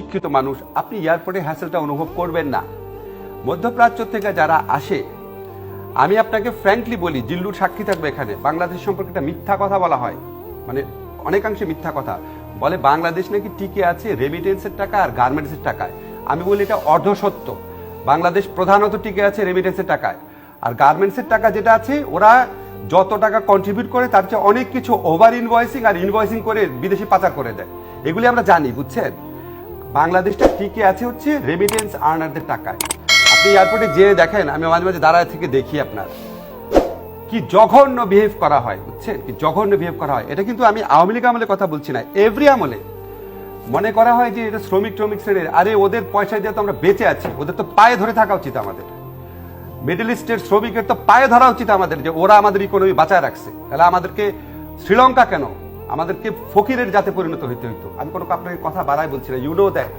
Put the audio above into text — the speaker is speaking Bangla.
শিক্ষিত মানুষ, আপনি এয়ারপোর্টে হ্যাসেলটা অনুভব করবেন না। মধ্যপ্রাচ্য থেকে যারা আসে, আমি আপনাকে ফ্র্যাঙ্কলি বলি, জিল্লুর সাক্ষী থাকবে এখানে, বাংলাদেশ সম্পর্কে একটা মিথ্যা কথা বলা হয়, মানে অনেকাংশে মিথ্যা কথা বলে বাংলাদেশ নাকি টিকে আছে রেমিটেন্সের টাকা আর গার্মেন্টসের টাকায়। আমি বলি এটা অর্ধসত্য। বাংলাদেশ প্রধানত টিকে আছে রেমিটেন্সের টাকায়, আর গার্মেন্টসের টাকা যেটা আছে ওরা যত টাকা কন্ট্রিবিউট করে তার চেয়ে অনেক কিছু ওভার ইনভয়েসিং আর ইনভয়েসিং করে বিদেশে পাচার করে দেয়। এগুলি আমরা জানি, বুঝছেন। বাংলাদেশটা টিকে আছে হচ্ছে রেমিটেন্স আর্নারদের টাকায়। আপনি এয়ারপোর্টে যেয়ে দেখেন, আমি মাঝে মাঝে দাঁড়ায় থেকে দেখি আপনার কি জঘন্য বিহেভ করা হয়, বুঝছেন, কি জঘন্য বিহেভ করা হয়। এটা কিন্তু আমি আওয়ামী লীগ আমলের কথা বলছি না, এভরি আমলে মনে করা হয় যে এটা শ্রমিক শ্রেণীর, আরে ওদের পয়সা দিয়ে তো আমরা বেঁচে আছি, ওদের তো পায়ে ধরে থাকা উচিত আমাদের। মিডল ইস্টের শ্রমিকের তো পায়ে ধরা উচিত আমাদের, যে ওরা আমাদের ইকোনমি বাঁচায় রাখছে। তাহলে আমাদেরকে শ্রীলঙ্কা কেন, আমাদেরকে ফকিরের জাতে পরিণত হইতে হইতো। আমি কোনো আপনাকে কথা বাড়াই বলছি না, ইউ নো দ্যাট।